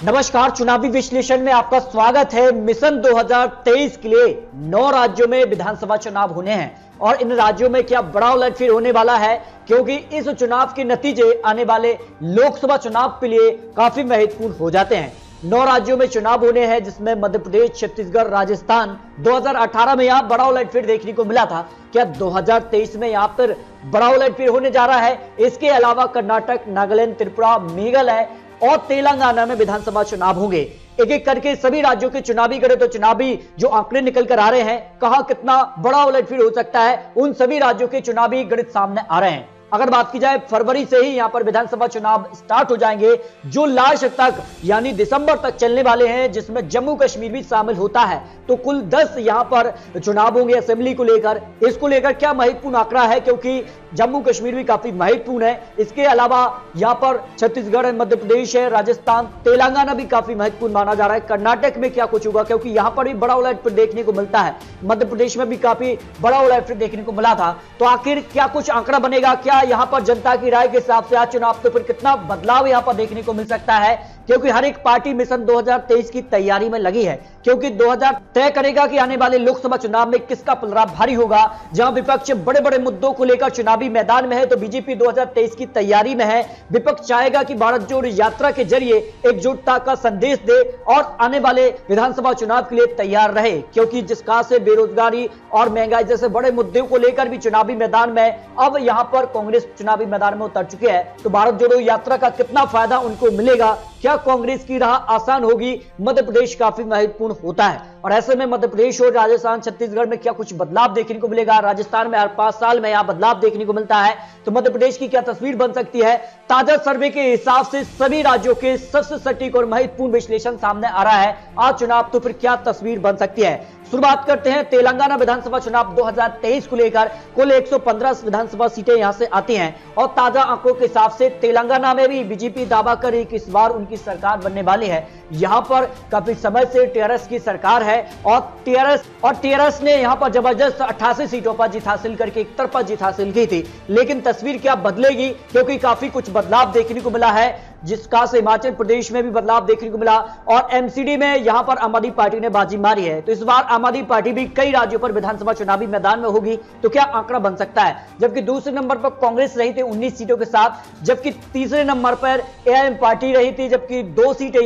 नमस्कार, चुनावी विश्लेषण में आपका स्वागत है। मिशन 2023 के लिए 9 राज्यों में विधानसभा चुनाव होने हैं और इन राज्यों में क्या बड़ा उलटफेर होने वाला है, क्योंकि इस चुनाव के नतीजे आने वाले लोकसभा चुनाव के लिए काफी महत्वपूर्ण हो जाते हैं। 9 राज्यों में चुनाव होने हैं, जिसमें मध्य प्रदेश, छत्तीसगढ़, राजस्थान। 2018 में यहां बड़ा उलटफेर देखने को मिला था। क्या 2023 में यहां पर बड़ा उलटफेर होने जा रहा है? इसके अलावा कर्नाटक, नागालैंड, त्रिपुरा, मेघालय और तेलंगाना में विधानसभा चुनाव होंगे। एक एक करके सभी राज्यों के चुनावी गणित तो चुनावी जो आंकड़े निकल कर आ रहे हैं, कहां कितना बड़ा उलटफेर हो सकता है, उन सभी राज्यों के चुनावी गणित सामने आ रहे हैं। अगर बात की जाए, फरवरी से ही यहां पर विधानसभा चुनाव स्टार्ट हो जाएंगे, जो लास्ट तक यानी दिसंबर तक चलने वाले हैं, जिसमें जम्मू कश्मीर भी शामिल होता है। तो कुल 10 यहां पर चुनाव होंगे असेंबली को लेकर। इसको लेकर क्या महत्वपूर्ण आंकड़ा है, क्योंकि जम्मू कश्मीर भी काफी महत्वपूर्ण है। इसके अलावा यहां पर छत्तीसगढ़ है, मध्य प्रदेश है, राजस्थान, तेलंगाना भी काफी महत्वपूर्ण माना जा रहा है। कर्नाटक में क्या कुछ होगा, क्योंकि यहां पर भी बड़ा उलटफेर देखने को मिलता है। मध्य प्रदेश में भी काफी बड़ा उलटफेर देखने को मिला था। तो आखिर क्या कुछ आंकड़ा बनेगा? क्या यहां पर जनता की राय के हिसाब से आज चुनाव तो फिर कितना बदलाव यहां पर देखने को मिल सकता है? क्योंकि हर एक पार्टी मिशन 2023 की तैयारी में लगी है, क्योंकि 2000 तय करेगा कि आने वाले लोकसभा चुनाव में किसका पलड़ा भारी होगा। जहां विपक्ष बड़े बड़े मुद्दों को लेकर चुनावी मैदान में है, तो बीजेपी 2023 की तैयारी में है। विपक्ष चाहेगा कि भारत जोड़ो यात्रा के जरिए एकजुटता का संदेश दे और आने वाले विधानसभा चुनाव के लिए तैयार रहे, क्योंकि जिस कहां से बेरोजगारी और महंगाई जैसे बड़े मुद्दों को लेकर भी चुनावी मैदान में अब यहां पर कांग्रेस चुनावी मैदान में उतर चुके हैं। तो भारत जोड़ो यात्रा का कितना फायदा उनको मिलेगा? क्या कांग्रेस की राह आसान होगी? मध्य प्रदेश काफी महत्वपूर्ण होता है और ऐसे में मध्य प्रदेश और राजस्थान, छत्तीसगढ़ में क्या कुछ बदलाव देखने को मिलेगा? राजस्थान में हर 5 साल में यहां बदलाव देखने को मिलता है, तो मध्य प्रदेश की क्या तस्वीर बन सकती है? ताजा सर्वे के हिसाब से सभी राज्यों के सबसे सटीक और महत्वपूर्ण विश्लेषण सामने आ रहा है। आज चुनाव तो फिर क्या तस्वीर बन सकती है? शुरुआत करते हैं तेलंगाना विधानसभा चुनाव 2023 को लेकर। कुल 115 विधानसभा सीटें यहां से आती हैं और ताजा आंकड़ों के हिसाब से तेलंगाना में भी बीजेपी दावा कर रही कि इस बार उनकी सरकार बनने वाली है। यहां पर काफी समय से टीआरएस की सरकार है और टीआरएस ने यहां पर जबरदस्त 88 सीटों पर जीत हासिल करके एक तरफा जीत हासिल की थी। लेकिन तस्वीर क्या बदलेगी, क्योंकि काफी कुछ बदलाव देखने को मिला है, जिसका से हिमाचल प्रदेश में भी बदलाव देखने को मिला और एमसीडी में यहां पर आम आदमी पार्टी ने बाजी मारी है। तो इस बार आम आदमी पार्टी भी कई राज्यों पर विधानसभा चुनावी मैदान में होगी। तो क्या आंकड़ा बन सकता है? जबकि दूसरे नंबर पर कांग्रेस रही थी 19 सीटों के साथ, जबकि तीसरे नंबर पर एआईएम पार्टी रही थी, जबकि 2 सीटें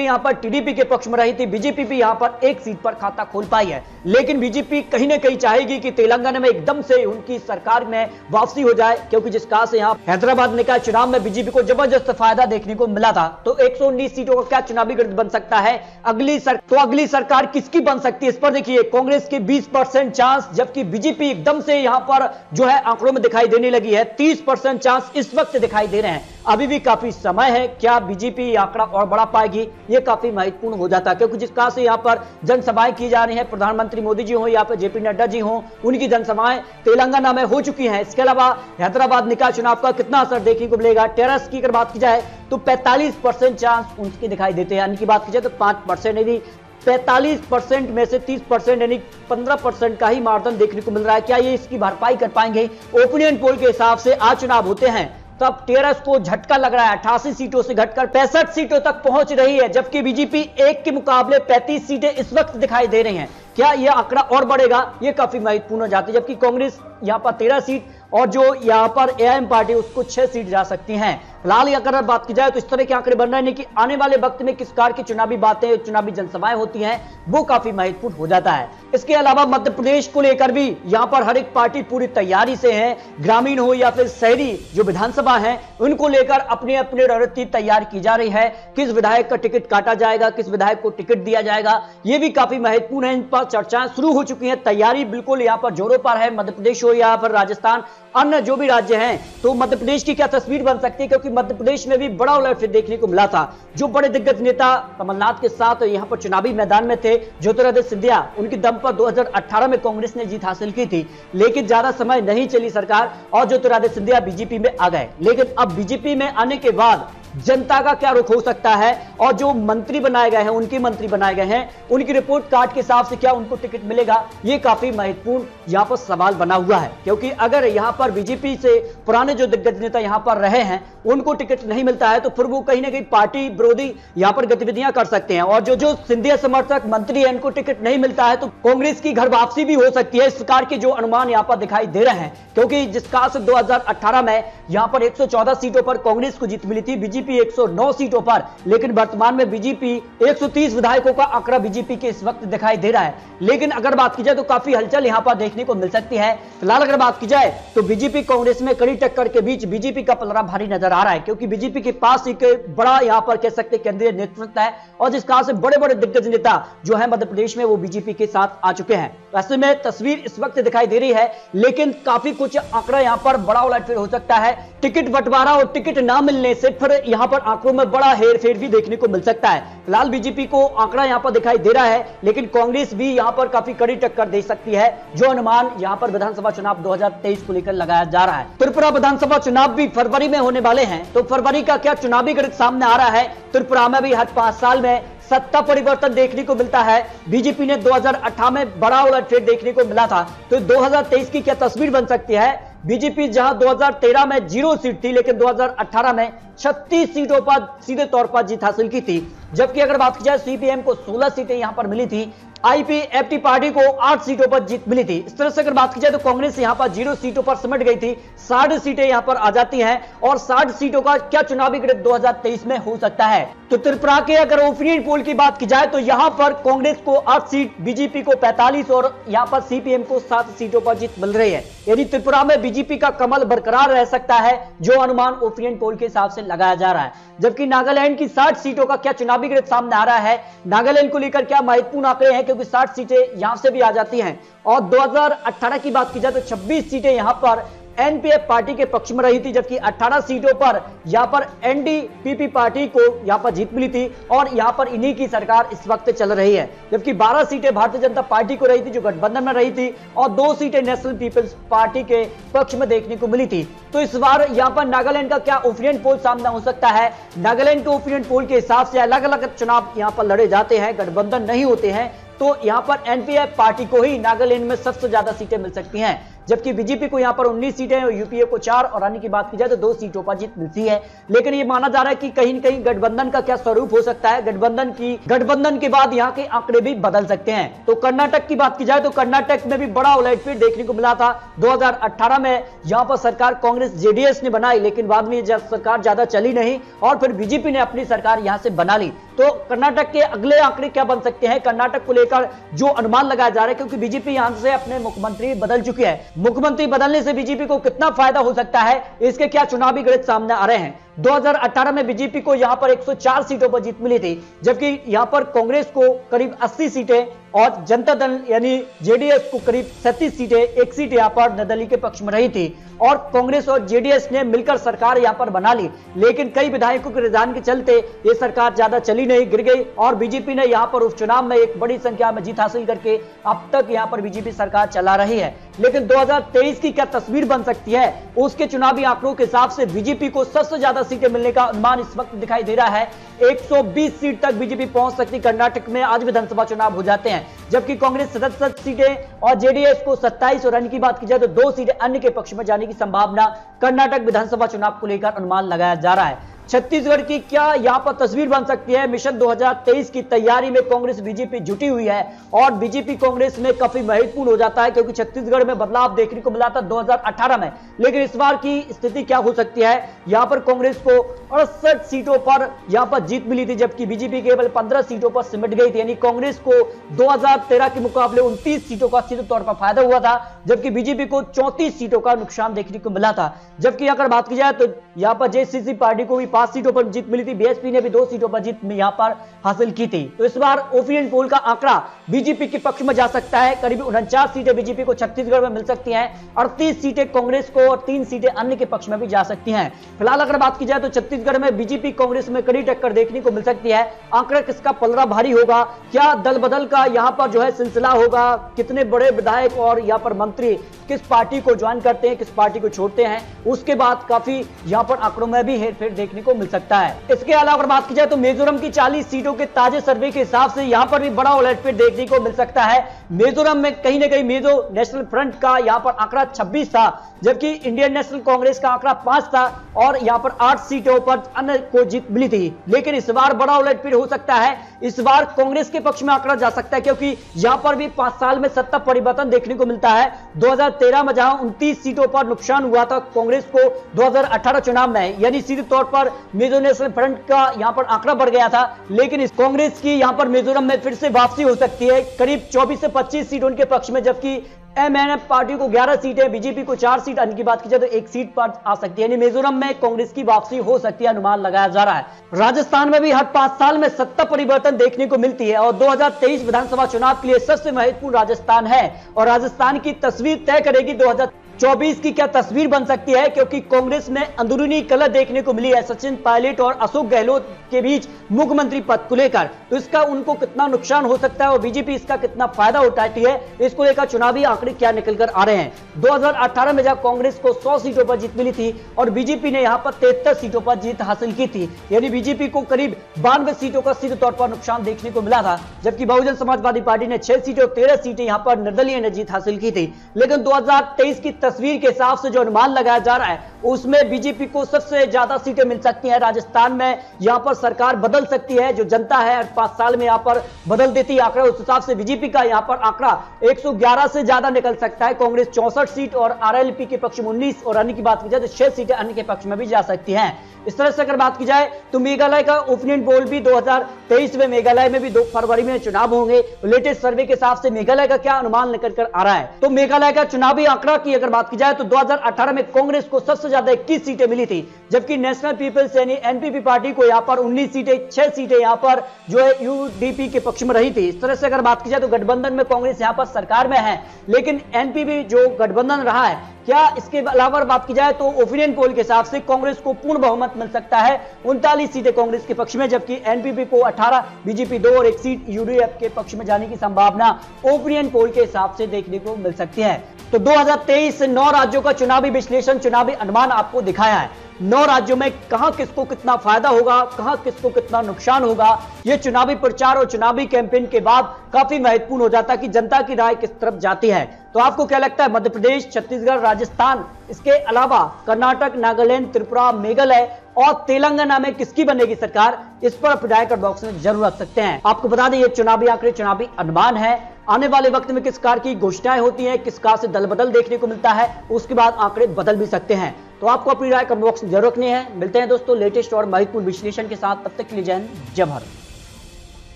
यहां पर टीडीपी के पक्ष में रही थी। बीजेपी भी यहां पर 1 सीट पर खाता खोल पाई है। लेकिन बीजेपी कहीं ना कहीं चाहेगी कि तेलंगाना में एकदम से उनकी सरकार में वापसी हो जाए, क्योंकि जिस कहां से यहां हैदराबाद निकाय चुनाव में बीजेपी को जबरदस्त फायदा देखने को मिला था। तो 119 सीटों का क्या चुनावी गणित बन सकता है? अगली सरकार किसकी बन सकती है? इस पर देखिए, कांग्रेस के 20% चांस, जबकि बीजेपी एकदम से यहां पर जो है आंकड़ों में दिखाई देने लगी है। 30% चांस इस वक्त दिखाई दे रहे हैं। अभी भी काफी समय है। क्या बीजेपी आंकड़ा और बढ़ा पाएगी? यह काफी महत्वपूर्ण हो जाता है, क्योंकि जिस कहां से यहां पर जनसभाएं की जा रही हैं, प्रधानमंत्री मोदी जी हो या फिर जेपी नड्डा जी हो, उनकी जनसभाएं तेलंगाना में हो चुकी हैं। इसके अलावा हैदराबाद निकाय चुनाव का कितना असर देखने को मिलेगा? टेरस की अगर बात की जाए तो 45% चांस उनके दिखाई देते हैं। की बात की जाए तो 5%, यानी 45% में से 30% यानी 15% का ही मार्जिन देखने को मिल रहा है। क्या ये इसकी भरपाई कर पाएंगे? ओपिनियन पोल के हिसाब से आज चुनाव होते हैं तब टीआरएस को झटका लग रहा है। 88 सीटों से घटकर 65 सीटों तक पहुंच रही है, जबकि बीजेपी 1 के मुकाबले 35 सीटें इस वक्त दिखाई दे रही हैं। क्या यह आंकड़ा और बढ़ेगा? यह काफी महत्वपूर्ण हो जाती है, जबकि कांग्रेस यहां पर 13 सीट और जो यहां पर एआईएम पार्टी उसको 6 सीट जा सकती हैं। फिलहाल अगर बात की जाए तो इस तरह के आंकड़े बन रहे हैं कि आने वाले वक्त में किस कार की चुनावी बातें, चुनावी जनसभाएं होती हैं, वो काफी महत्वपूर्ण हो जाता है। इसके अलावा मध्य प्रदेश को लेकर भी यहां पर हर एक पार्टी पूरी तैयारी से है। ग्रामीण हो या फिर शहरी जो विधानसभा है, उनको लेकर अपने अपने रणनीति तैयार की जा रही है। किस विधायक का टिकट काटा जाएगा, किस विधायक को टिकट दिया जाएगा, ये भी काफी महत्वपूर्ण है। इन पर चर्चाएं शुरू हो चुकी हैं। तैयारी बिल्कुल यहां पर जोरों पर है। मध्य प्रदेश हो या फिर राजस्थान, अन्य जो भी राज्य हैं, तो मध्य प्रदेश की क्या तस्वीर बन सकती है? क्योंकि मध्य प्रदेश में भी बड़ा उलटफेर देखने को मिला था। जो बड़े दिग्गज नेता कमलनाथ के साथ यहां पर चुनावी मैदान में थे, ज्योतिरादित्य सिंधिया, उनकी दम पर 2018 में कांग्रेस ने जीत हासिल की थी। लेकिन ज्यादा समय नहीं चली सरकार और ज्योतिरादित्य सिंधिया बीजेपी में आ गए। लेकिन अब बीजेपी में आने के बाद जनता का क्या रुख हो सकता है और जो मंत्री बनाए गए हैं, उनके मंत्री बनाए गए हैं, उनकी रिपोर्ट कार्ड के हिसाब से क्या उनको टिकट मिलेगा, ये काफी महत्वपूर्ण यहां पर सवाल बना हुआ है। क्योंकि अगर यहां पर बीजेपी से पुराने जो दिग्गज नेता यहां पर रहे हैं उनको टिकट नहीं मिलता है तो फिर वो कहीं ना कहीं पार्टी विरोधी यहां पर गतिविधियां कर सकते हैं, और जो सिंधिया समर्थक मंत्री है इनको टिकट नहीं मिलता है तो कांग्रेस की घर वापसी भी हो सकती है। इस प्रकार के जो अनुमान यहां पर दिखाई दे रहे हैं, क्योंकि जिस काल से 2018 में यहां पर 114 सीटों पर कांग्रेस को जीत मिली थी, बीजेपी 109 सीटों पर, लेकिन वर्तमान में बीजेपी 130 विधायकों का आंकड़ा बीजेपी के इस वक्त दिखाई दे रहा है। लेकिन अगर बात की जाए तो काफी हलचल यहां पर देखने को मिल सकती है। फिलहाल अगर बात की जाए तो बीजेपी कांग्रेस में कड़ी टक्कर के बीच बीजेपी का पलड़ा भारी नजर आ रहा है, क्योंकि बीजेपी के पास एक बड़ा यहां पर कह सकते केंद्रीय नेतृत्व है और जिस काल से बड़े बड़े दिग्गज नेता जो है मध्य प्रदेश में वो बीजेपी के साथ आ चुके हैं। ऐसे में तस्वीर इस वक्त दिखाई दे रही है, लेकिन काफी कुछ आंकड़ा यहां पर बड़ा उलटफेर हो सकता है। टिकट बंटवारा और टिकट ना मिलने से फिर यहां पर आंकड़ों में बड़ा हेरफेर भी देखने को मिल सकता है। फिलहाल बीजेपी को आंकड़ा यहां पर दिखाई दे रहा है, लेकिन कांग्रेस भी यहां पर काफी कड़ी टक्कर दे सकती है, जो अनुमान यहां पर विधानसभा चुनाव 2023 को लेकर लगाया जा रहा है। त्रिपुरा विधानसभा चुनाव भी फरवरी में होने वाले हैं, तो फरवरी का क्या चुनावी गणित सामने आ रहा है। त्रिपुरा में भी हर 5 साल में सत्ता परिवर्तन देखने को मिलता है। बीजेपी ने 2018 में बड़ा उलटफेर देखने को मिला था, तो 2023 की क्या तस्वीर बन सकती है। बीजेपी जहां 2013 में 0 सीट थी, लेकिन 2018 में 36 सीटों पर सीधे तौर पर जीत हासिल की थी, जबकि अगर बात की जाए सीपीएम को 16 सीटें यहां पर मिली थी, आईपीएफटी पार्टी को 8 सीटों पर जीत मिली थी। इस तरह से अगर बात की जाए तो कांग्रेस यहां पर 0 सीटों पर सिमट गई थी, 60 सीटें यहां पर आ जाती हैं, और 60 सीटों का क्या चुनावी गणित 2023 में हो सकता है। तो त्रिपुरा के अगर ओपिनियन पोल की बात की जाए तो यहां पर कांग्रेस को 8 सीट, बीजेपी को 45 और यहां पर सीपीएम को 7 सीटों पर जीत मिल रही है। यानी त्रिपुरा में बीजेपी का कमल बरकरार रह सकता है, जो अनुमान ओपिनियन पोल के हिसाब से लगाया जा रहा है। जबकि नागालैंड की 60 सीटों का क्या चुनावी गणित सामने आ रहा है, नागालैंड को लेकर क्या महत्वपूर्ण आंकड़े हैं, क्योंकि 60 सीटें यहां से भी आ जाती हैं। और 2018 की बात की जाए तो 26 सीटें यहां पर एनपीएफ पार्टी के पक्ष में रही थी, जबकि 18 सीटों पर यहां पर एनडीपीपी पार्टी को यहां पर जीत मिली थी, और यहां पर इन्हीं की सरकार इस वक्त चल रही है। जबकि 12 सीटें भारतीय जनता पार्टी को रही थी, जो गठबंधन में रही थी, और 2 सीटें नेशनल पीपल्स पार्टी के पक्ष में देखने को मिली थी। तो इस बार यहां पर नागालैंड का क्या ओपिनियन पोल सामने हो सकता है। नागालैंड के ओपिनियन पोल के हिसाब से अलग अलग चुनाव यहां पर लड़े जाते हैं, गठबंधन नहीं होते हैं, तो यहां पर एनपीएफ पार्टी को ही नागालैंड में सबसे ज्यादा सीटें मिल सकती हैं, जबकि बीजेपी को यहां पर 19 सीटें और यूपीए को 4 और अन्य की बात की जाए तो 2 सीटों पर जीत मिलती है। लेकिन यह माना जा रहा है कि कहीं न कहीं गठबंधन का क्या स्वरूप हो सकता है, गठबंधन के बाद यहां के आंकड़े भी बदल सकते हैं। तो कर्नाटक की बात की जाए तो कर्नाटक में भी बड़ा उलटफेर देखने को मिला था। 2018 में यहां पर सरकार कांग्रेस जेडीएस ने बनाई, लेकिन बाद में सरकार ज्यादा चली नहीं और फिर बीजेपी ने अपनी सरकार यहां से बना ली। तो कर्नाटक के अगले आंकड़े क्या बन सकते हैं, कर्नाटक को लेकर जो अनुमान लगाया जा रहा है, क्योंकि बीजेपी यहां से अपने मुख्यमंत्री बदल चुकी है, मुख्यमंत्री बदलने से बीजेपी को कितना फायदा हो सकता है, इसके क्या चुनावी गणित सामने आ रहे हैं। 2018 में बीजेपी को यहां पर 104 सीटों पर जीत मिली थी, जबकि यहां पर कांग्रेस को करीब 80 सीटें और जनता दल यानी जेडीएस को करीब 37 सीटें, 1 सीट यहां पर निर्दलीय के पक्ष में रही थी, और कांग्रेस और जेडीएस ने मिलकर सरकार यहां पर बना ली। लेकिन कई विधायकों के रुझान के चलते ये सरकार ज्यादा चली नहीं, गिर गई, और बीजेपी ने यहां पर उपचुनाव में एक बड़ी संख्या में जीत हासिल करके अब तक यहां पर बीजेपी सरकार चला रही है। लेकिन 2023 की क्या तस्वीर बन सकती है, उसके चुनावी आंकड़ों के हिसाब से बीजेपी को सबसे ज्यादा सीटें मिलने का अनुमान इस वक्त दिखाई दे रहा है। 120 सीट तक बीजेपी पहुंच सकती कर्नाटक में, आज विधानसभा चुनाव हो जाते हैं, जबकि कांग्रेस 67 सीटें और जेडीएस को 27 और अन्य की बात की जाए तो 2 सीटें अन्य के पक्ष में जाने की संभावना कर्नाटक विधानसभा चुनाव को लेकर अनुमान लगाया जा रहा है। छत्तीसगढ़ की क्या यहां पर तस्वीर बन सकती है। मिशन 2023 की तैयारी में कांग्रेस बीजेपी जुटी हुई है, और बीजेपी कांग्रेस में काफी महत्वपूर्ण हो जाता है, क्योंकि छत्तीसगढ़ में बदलाव देखने को मिला था 2018 में। लेकिन इस बार की स्थिति क्या हो सकती है, यहां पर कांग्रेस को 68 सीटों पर यहां पर जीत मिली थी, जबकि बीजेपी केवल 15 सीटों पर सिमट गई थी। यानी कांग्रेस को 2013 के मुकाबले 29 सीटों का सीधे तौर पर फायदा हुआ था, जबकि बीजेपी को 34 सीटों का नुकसान देखने को मिला था। जबकि अगर बात की जाए तो यहां पर जेसीसी पार्टी को भी 5 सीटों पर जीत मिली थी, बीएसपी ने भी 2 सीटों पर जीत यहां पर हासिल की थी। तो इस बार ओपिनियन पोल का आंकड़ा बीजेपी के पक्ष में जा सकता है, करीब 49 सीटें बीजेपी को छत्तीसगढ़ में मिल सकती हैं, 38 सीटें कांग्रेस को और 3 सीटें अन्य के पक्ष में भी जा सकती हैं। फिलहाल अगर बात की जाए तो छत्तीसगढ़ में बीजेपी कांग्रेस में कड़ी टक्कर देखने को मिल सकती है। आंकड़ा किसका पलड़ा भारी होगा, क्या दल बदल का यहां पर जो है सिलसिला होगा, कितने बड़े विधायक और यहां पर मंत्री किस पार्टी को ज्वाइन करते हैं, किस पार्टी को छोड़ते हैं, उसके बाद काफी यहाँ पर आंकड़ों में भी हेरफेर देखने को मिल सकता है। इसके अलावा अगर बात की जाए तो मिजोरम की 40 सीटों के ताजे सर्वे के हिसाब से यहाँ पर भी बड़ा उलटफेर देखने को मिल सकता है। मिजोरम में कहीं ना कहीं मिजो नेशनल फ्रंट का यहाँ पर आंकड़ा 26 था, जबकि इंडियन नेशनल कांग्रेस का आंकड़ा 5 था और यहाँ पर 8 सीटों पर अन्य को जीत मिली थी। लेकिन इस बार बड़ा उलटफेर हो सकता है, इस बार कांग्रेस के पक्ष में आंकड़ा जा सकता है, क्योंकि यहां पर भी 5 साल में सत्ता परिवर्तन देखने को मिलता है। 2013 में जहां 29 सीटों पर नुकसान हुआ था कांग्रेस को 2018 चुनाव में, यानी सीधे तौर पर मिजो नेशनल फ्रंट का यहां पर आंकड़ा बढ़ गया था। लेकिन इस कांग्रेस की यहां पर मिजोरम में फिर से वापसी हो सकती है, करीब 24 से 25 सीट उनके पक्ष में, जबकि एमएनएफ पार्टी को 11 सीटें, बीजेपी को 4 सीट, अन्य की बात की जाए तो 1 सीट पर आ सकती है। यानी मिजोरम में कांग्रेस की वापसी हो सकती है, अनुमान लगाया जा रहा है। राजस्थान में भी हर 5 साल में सत्ता परिवर्तन देखने को मिलती है और 2023 विधानसभा चुनाव के लिए सबसे महत्वपूर्ण राजस्थान है और राजस्थान की तस्वीर तय करेगी 2024 की क्या तस्वीर बन सकती है, क्योंकि कांग्रेस में अंदरूनी कलह देखने को मिली है सचिन पायलट और अशोक गहलोत के बीच मुख्यमंत्री पद को लेकर। तो इसका उनको कितना नुकसान हो सकता है और बीजेपी इसका कितना फायदा उठाती है, इसको लेकर चुनावी आंकड़े क्या निकल कर आ रहे हैं। 2018 में जब कांग्रेस को 100 सीटों पर जीत मिली थी और बीजेपी ने यहां पर 73 सीटों पर जीत हासिल की थी, यानी बीजेपी को करीब 92 सीटों का सीधे तौर पर नुकसान देखने को मिला था, जबकि बहुजन समाजवादी पार्टी ने 6 सीटें और 13 सीटें यहां पर निर्दलीय ने जीत हासिल की थी। लेकिन 2023 की तस्वीर के हिसाब से जो अनुमान लगाया जा रहा है उसमें बीजेपी को सबसे ज्यादा सीटें मिल सकती हैं। राजस्थान में यहां पर सरकार बदल सकती है, जो जनता है 5 साल में यहां पर बदल देती है आंकड़ा, उस हिसाब से बीजेपी का यहां पर आंकड़ा 111 से ज्यादा निकल सकता है। कांग्रेस 64 सीट और आरएलपी के पक्ष में 19 और अन्य की बात की जाए तो 6 सीटें अन्य के पक्ष में भी जा सकती हैं। इस तरह से अगर बात की जाए तो मेघालय का ओपिनियन पोल भी 2023 में, मेघालय में भी 2 फरवरी में चुनाव होंगे। लेटेस्ट सर्वे के हिसाब से मेघालय का क्या अनुमान निकल कर आ रहा है, तो मेघालय का चुनावी आंकड़ा की अगर बात की जाए तो 2018 में कांग्रेस को सबसे ज्यादा 21 सीटें मिली थी, जबकि नेशनल पीपल्स यानी एनपीपी पार्टी को यहां पर 19 सीटें, 6 सीटें यहां पर जो है यूडीपी के पक्ष में रही थी। इस तरह से अगर बात की जाए तो गठबंधन में कांग्रेस यहां पर सरकार में है, लेकिन एनपीपी जो गठबंधन रहा है, क्या इसके अलावा बात की जाए तो ओपिनियन पोल के हिसाब से कांग्रेस को पूर्ण बहुमत मिल सकता है, 39 सीटें कांग्रेस के पक्ष में, जबकि एनपीपी को 18, बीजेपी 2 और 1 सीट यूडीएफ के पक्ष में जाने की संभावना ओपिनियन पोल के हिसाब से देखने को मिल सकती है। तो 2023 9 राज्यों का चुनावी विश्लेषण, चुनावी अनुमान आपको दिखाया है। 9 राज्यों में कहां किसको कितना फायदा होगा, कहां किसको कितना नुकसान होगा, यह चुनावी प्रचार और चुनावी कैंपेन के बाद काफी महत्वपूर्ण हो जाता है कि जनता की राय किस तरफ जाती है। तो आपको क्या लगता है, मध्य प्रदेश, छत्तीसगढ़, राजस्थान, इसके अलावा कर्नाटक, नागालैंड, त्रिपुरा, मेघालय और तेलंगाना में किसकी बनेगी सरकार, इस पर अपनी राय कमेंट बॉक्स में जरूर रख सकते हैं। आपको बता दें ये चुनावी आंकड़े, चुनावी अनुमान है। आने वाले वक्त में किस कार की घोषणाएं होती हैं, किस कार से दल बदल देखने को मिलता है, उसके बाद आंकड़े बदल भी सकते हैं। तो आपको अपनी राय कमेंट बॉक्स में जरूर रखनी है। मिलते हैं दोस्तों लेटेस्ट और महत्वपूर्ण विश्लेषण के साथ, तब तक के लिए जय हिंद, जय भारत।